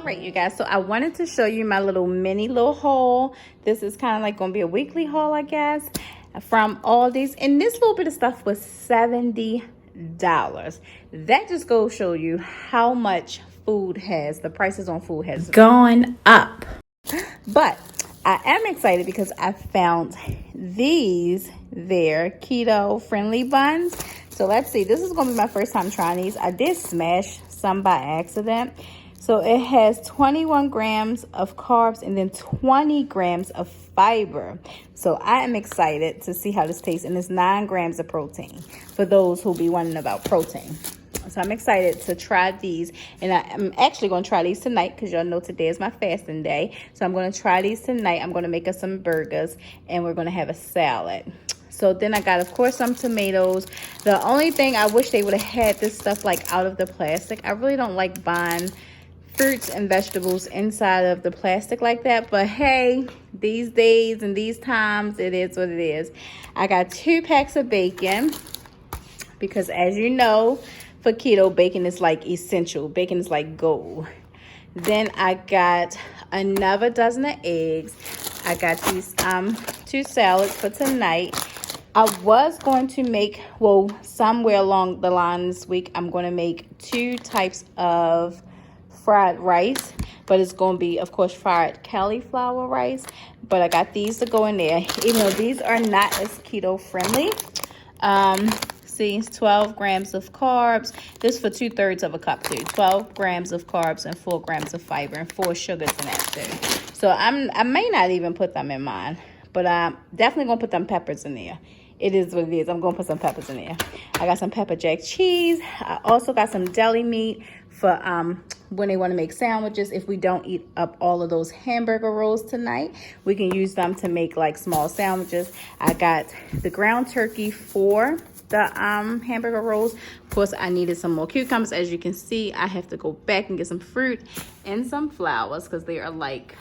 Right, you guys, so I wanted to show you my little haul. This is kind of like gonna be a weekly haul, I guess, from all these, and this little bit of stuff was $70. That just goes show you how much the prices on food has gone up. But I am excited because I found these keto friendly buns. So let's see, this is gonna be my first time trying these. I did smash some by accident. So it has 21 grams of carbs and then 20 grams of fiber. So I am excited to see how this tastes. And it's 9 grams of protein for those who be wondering about protein. So I'm excited to try these. And I'm actually going to try these tonight because y'all know today is my fasting day. So I'm going to try these tonight. I'm going to make us some burgers and we're going to have a salad. So then I got, of course, some tomatoes. The only thing I wish they would have had this stuff like out of the plastic. I really don't like buying fruits and vegetables inside of the plastic like that, but hey, these days and these times, it is what it is. I got 2 packs of bacon because, as you know, for keto, bacon is like essential. Bacon is like gold. Then I got another dozen of eggs. I got these 2 salads for tonight. I was going to make, well, somewhere along the line this week, I'm going to make 2 types of fried rice, but it's going to be, of course, fried cauliflower rice. But I got these to go in there, even though these are not as keto friendly. See, 12 grams of carbs. This for 2/3 of a cup too. 12 grams of carbs and 4 grams of fiber and 4 sugars in that too. So I may not even put them in mine, but I'm definitely gonna put them peppers in there. It is what it is. I'm gonna put some peppers in there. I got some pepper jack cheese. I also got some deli meat for when they want to make sandwiches. If we don't eat up all of those hamburger rolls tonight, we can use them to make like small sandwiches. I got the ground turkey for the hamburger rolls. Of course, I needed some more cucumbers. As you can see, I have to go back and get some fruit and some flowers because they are like,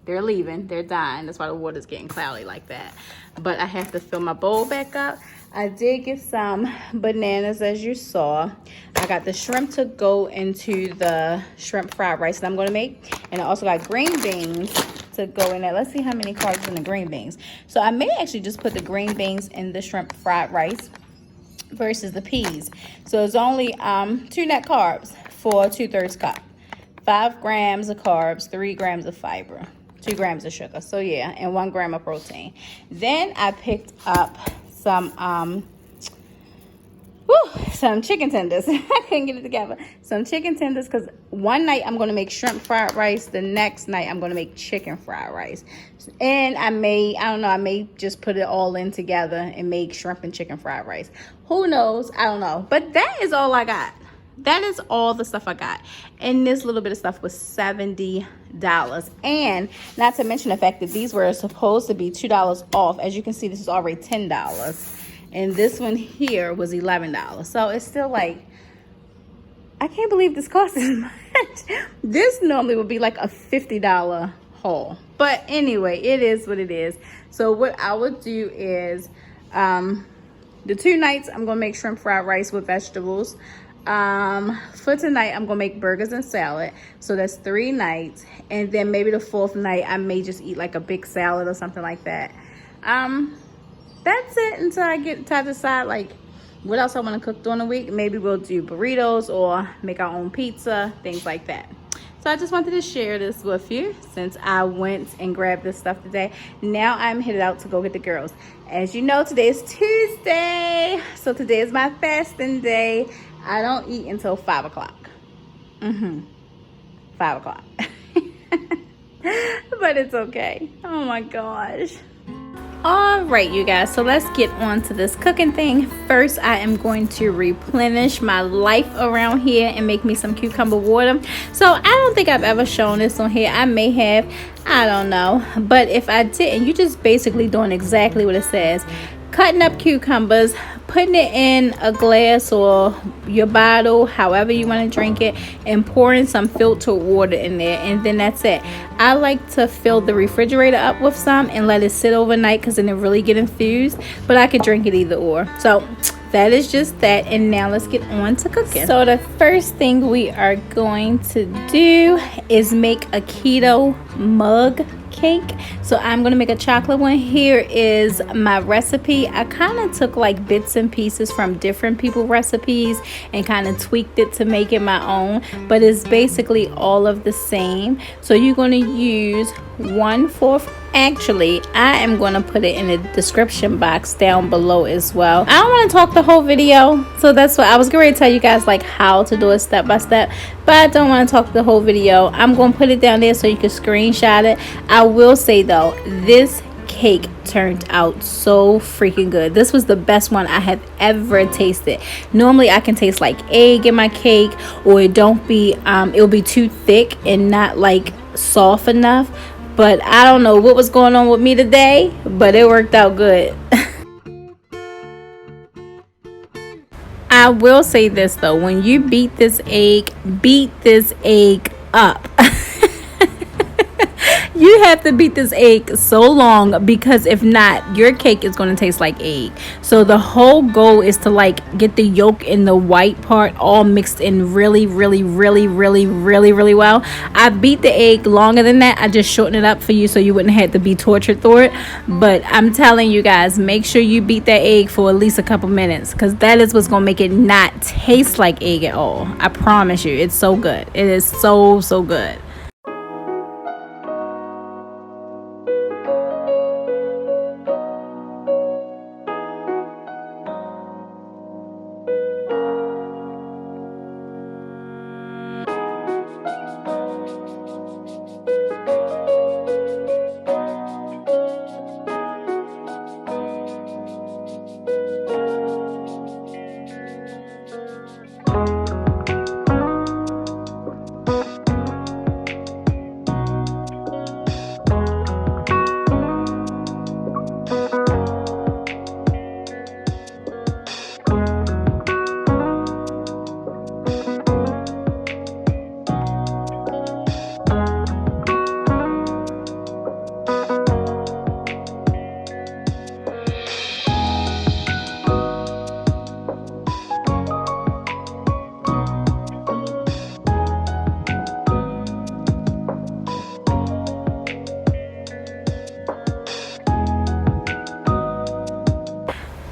they're leaving, they're dying. That's why the water's getting cloudy like that. But I have to fill my bowl back up. I did get some bananas, as you saw. I got the shrimp to go into the shrimp fried rice that I'm going to make. And I also got green beans to go in there. Let's see how many carbs in the green beans. So I may actually just put the green beans in the shrimp fried rice versus the peas. So it's only 2 net carbs for 2/3 cup. 5 grams of carbs, 3 grams of fiber, 2 grams of sugar. So yeah, and 1 gram of protein. Then I picked up some chicken tenders. I couldn't get it together. Some chicken tenders because one night I'm going to make shrimp fried rice. The next night I'm going to make chicken fried rice. And I may just put it all in together and make shrimp and chicken fried rice. Who knows? I don't know. But that is all I got. That is all the stuff I got. And this little bit of stuff was $70. And not to mention the fact that these were supposed to be $2 off. As you can see, this is already $10. And this one here was $11. So it's still like, I can't believe this cost as much. This normally would be like a $50 haul. But anyway, it is what it is. So what I would do is, the 2 nights, I'm going to make shrimp fried rice with vegetables. For tonight, I'm gonna make burgers and salad. So that's 3 nights. And then maybe the 4th night, I may just eat like a big salad or something like that. That's it until I get to decide like what else I want to cook during the week. Maybe we'll do burritos or make our own pizza, things like that. So I just wanted to share this with you since I went and grabbed this stuff today. Now I'm headed out to go get the girls. As you know, today is Tuesday. So today is my fasting day. I don't eat until 5 o'clock. 5 o'clock. But it's okay. Oh my gosh. All right, you guys, so let's get on to this cooking thing. First, I am going to replenish my life around here and make me some cucumber water. So I don't think I've ever shown this on here. I may have, I don't know. But if I didn't, you're just basically doing exactly what it says. Cutting up cucumbers, putting it in a glass or your bottle, however you want to drink it, and pouring some filtered water in there, and then that's it. I like to fill the refrigerator up with some and let it sit overnight because then it really get infused, but I could drink it either or. So that is just that. And now let's get on to cooking. So the first thing we are going to do is make a keto mug cake. So I'm gonna make a chocolate one. Here is my recipe. I kind of took like bits and pieces from different people's recipes and kind of tweaked it to make it my own, but it's basically all of the same. So you're going to use 1/4. Actually, I am going to put it in the description box down below as well. I don't want to talk the whole video, so that's what I was going to tell you guys, like how to do it step by step, but I don't want to talk the whole video. I'm going to put it down there so you can screenshot it. I will say though, this cake turned out so freaking good. This was the best one I have ever tasted. Normally I can taste like egg in my cake, or it'll be too thick and not like soft enough. But I don't know what was going on with me today, but it worked out good. I will say this though, when you beat this egg up. You have to beat this egg so long, because if not, your cake is going to taste like egg. So the whole goal is to like get the yolk and the white part all mixed in really well. I beat the egg longer than that. I just shortened it up for you so you wouldn't have to be tortured through it. But I'm telling you guys, make sure you beat that egg for at least a couple minutes, because that is what's going to make it not taste like egg at all. I promise you, it's so good. It is so good.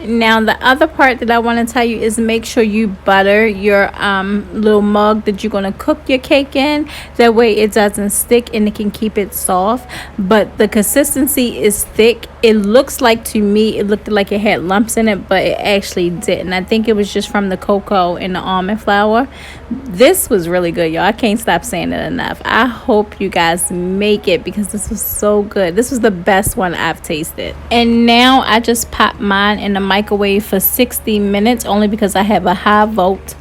Now the other part that I want to tell you is make sure you butter your little mug that you're going to cook your cake in. That way it doesn't stick and it can keep it soft, but the consistency is thick. It looks like, to me, it looked like it had lumps in it, but it actually didn't. I think it was just from the cocoa and the almond flour. This was really good, y'all. I can't stop saying it enough. I hope you guys make it, because this was so good. This was the best one I've tasted. And now I just popped mine in the microwave for 60 minutes, only because I have a high volt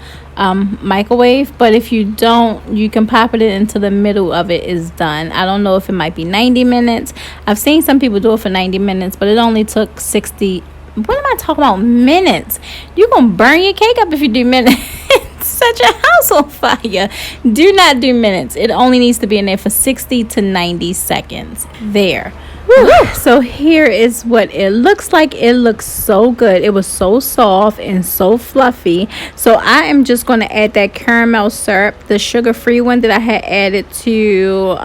microwave. But if you don't, you can pop it into the middle of it is done. I don't know if it might be 90 minutes. I've seen some people do it for 90 minutes, but it only took 60. What am I talking about? Minutes. You're gonna burn your cake up if you do minutes. Set your house on fire. Do not do minutes. It only needs to be in there for 60 to 90 seconds. There. Woo. So here is what it looks like. It looks so good. It was so soft and so fluffy. So I am just going to add that caramel syrup, the sugar-free one that I had added to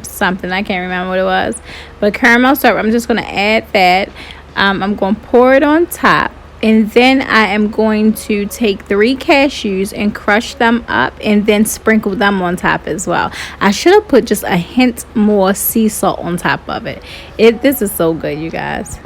something. I can't remember what it was. But caramel syrup, I'm just going to add that. I'm going to pour it on top. And then I am going to take 3 cashews and crush them up and then sprinkle them on top as well. I should have put just a hint more sea salt on top of it. This is so good, you guys.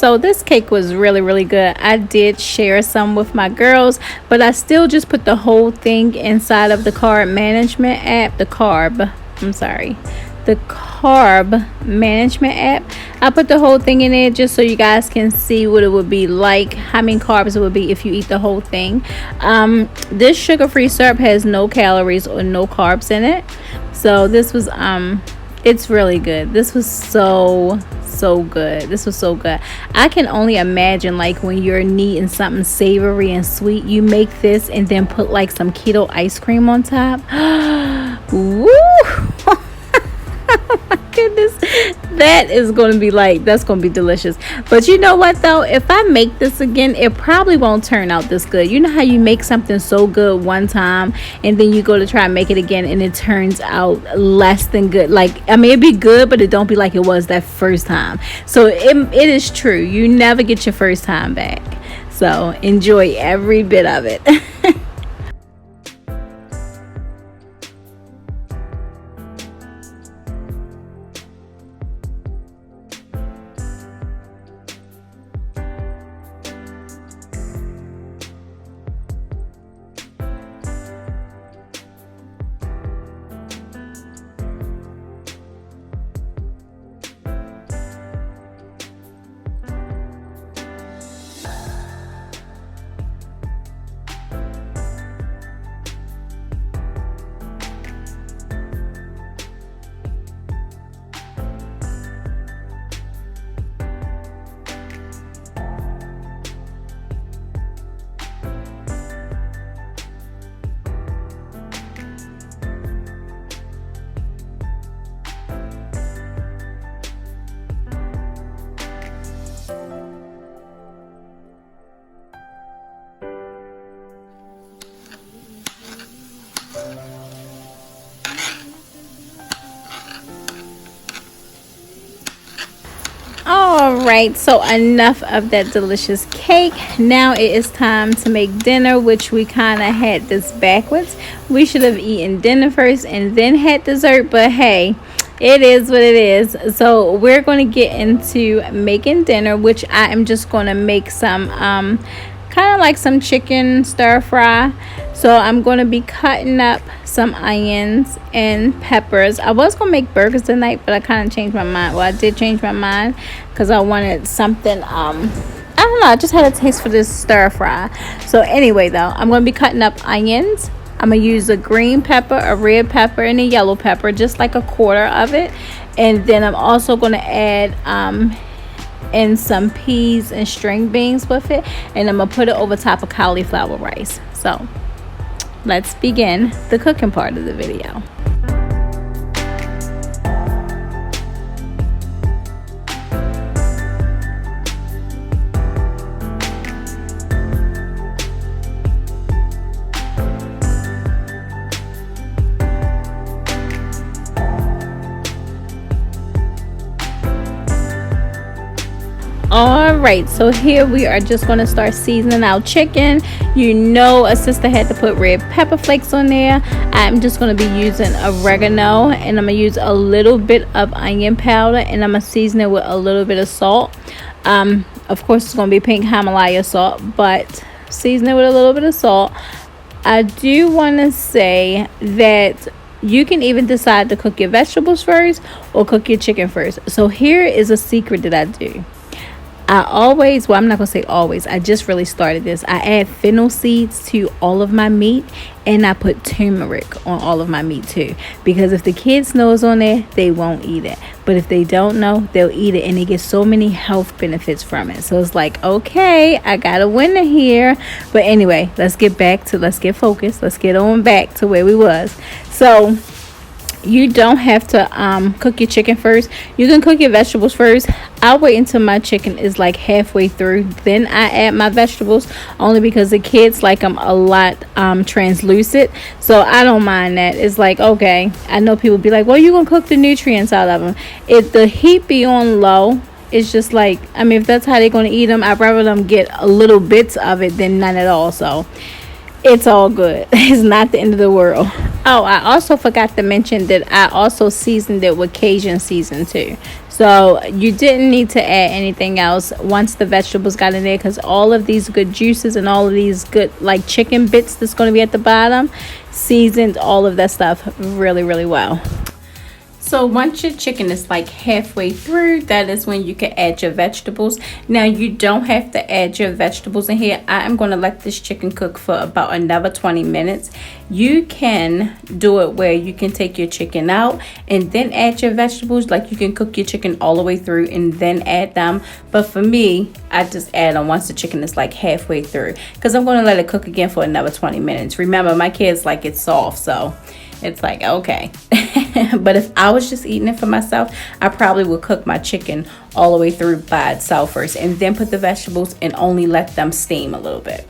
So this cake was really, really good. I did share some with my girls, but I still just put the whole thing inside of the carb management app, the carb management app. I put the whole thing in there just so you guys can see what it would be like, how many carbs it would be if you eat the whole thing. This sugar-free syrup has no calories or no carbs in it. So this was it's really good. This was so good. This was so good. I can only imagine, like, when you're needing something savory and sweet, you make this and then put like some keto ice cream on top. Woo! Oh my goodness, that's gonna be delicious. But you know what though, if I make this again, it probably won't turn out this good. You know how you make something so good one time and then you go to try and make it again and it turns out less than good? Like, I mean, it'd be good, but it don't be like it was that first time. So it is true, you never get your first time back. So enjoy every bit of it. Alright, so enough of that delicious cake. Now it is time to make dinner, which we kind of had this backwards. We should have eaten dinner first and then had dessert, but hey, it is what it is. So we're going to get into making dinner, which I am just going to make some kind of like some chicken stir fry. So I'm going to be cutting up some onions and peppers. I was going to make burgers tonight, but I kind of changed my mind. Well, I did change my mind because I wanted something, I don't know, I just had a taste for this stir fry. So anyway though, I'm going to be cutting up onions. I'm going to use a green pepper, a red pepper, and a yellow pepper, just like a quarter of it. And then I'm also going to add in some peas and string beans with it, and I'm going to put it over top of cauliflower rice. So let's begin the cooking part of the video. Alright, so here we are just going to start seasoning our chicken. You know, a sister had to put red pepper flakes on there. I'm just going to be using oregano, and I'm going to use a little bit of onion powder, and I'm going to season it with a little bit of salt. Of course, it's going to be pink Himalayan salt, but season it with a little bit of salt. I do want to say that you can even decide to cook your vegetables first or cook your chicken first. So here is a secret that I do. I always, well, I'm not going to say always, I just really started this. I add fennel seeds to all of my meat, and I put turmeric on all of my meat too. Because if the kids know it's on there, they won't eat it. But if they don't know, they'll eat it, and they get so many health benefits from it. So it's like, okay, I got a winner here. But anyway, let's get focused. Let's get on back to where we was. So you don't have to cook your chicken first. You can cook your vegetables first. I'll wait until my chicken is like halfway through, then I add my vegetables, only because the kids like them a lot translucent. So I don't mind that. It's like, okay, I know people be like, well, you gonna cook the nutrients out of them. If the heat be on low, it's just like, I mean, if that's how they're gonna eat them, I'd rather them get a little bits of it than none at all. So it's all good. It's not the end of the world. Oh, I also forgot to mention that I also seasoned it with Cajun season too. So you didn't need to add anything else once the vegetables got in there, because all of these good juices and all of these good like chicken bits that's going to be at the bottom seasoned all of that stuff really, really well. So once your chicken is like halfway through, that is when you can add your vegetables. Now you don't have to add your vegetables in here. I am going to let this chicken cook for about another 20 minutes. You can do it where you can take your chicken out and then add your vegetables. Like you can cook your chicken all the way through and then add them. But for me, I just add them once the chicken is like halfway through, because I'm going to let it cook again for another 20 minutes. Remember, my kids like it soft, so it's like, okay. But if I was just eating it for myself, I probably would cook my chicken all the way through by itself first and then put the vegetables and only let them steam a little bit.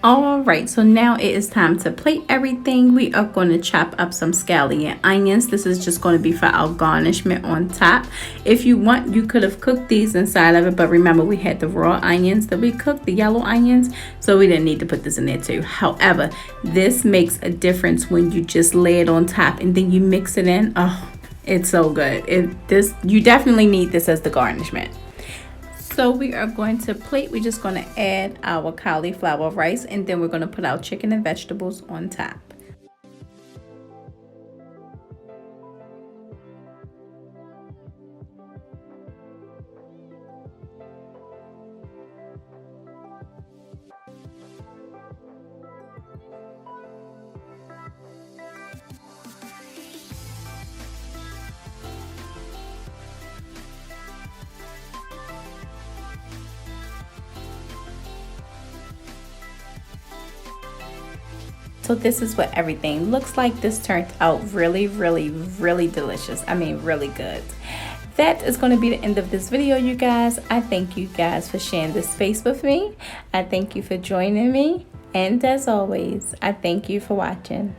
All right, so now it is time to plate everything. We are going to chop up some scallion onions. This is just going to be for our garnishment on top. If you want, you could have cooked these inside of it, but remember we had the raw onions that we cooked, the yellow onions, so we didn't need to put this in there too. However, this makes a difference when you just lay it on top and then you mix it in. Oh, it's so good. You definitely need this as the garnishment. So we are going to plate. We're just going to add our cauliflower rice, and then we're going to put our chicken and vegetables on top. So this is what everything looks like. This turned out really, really, really delicious. I mean, really good. That is going to be the end of this video, you guys. I thank you guys for sharing this space with me. I thank you for joining me. And as always, I thank you for watching.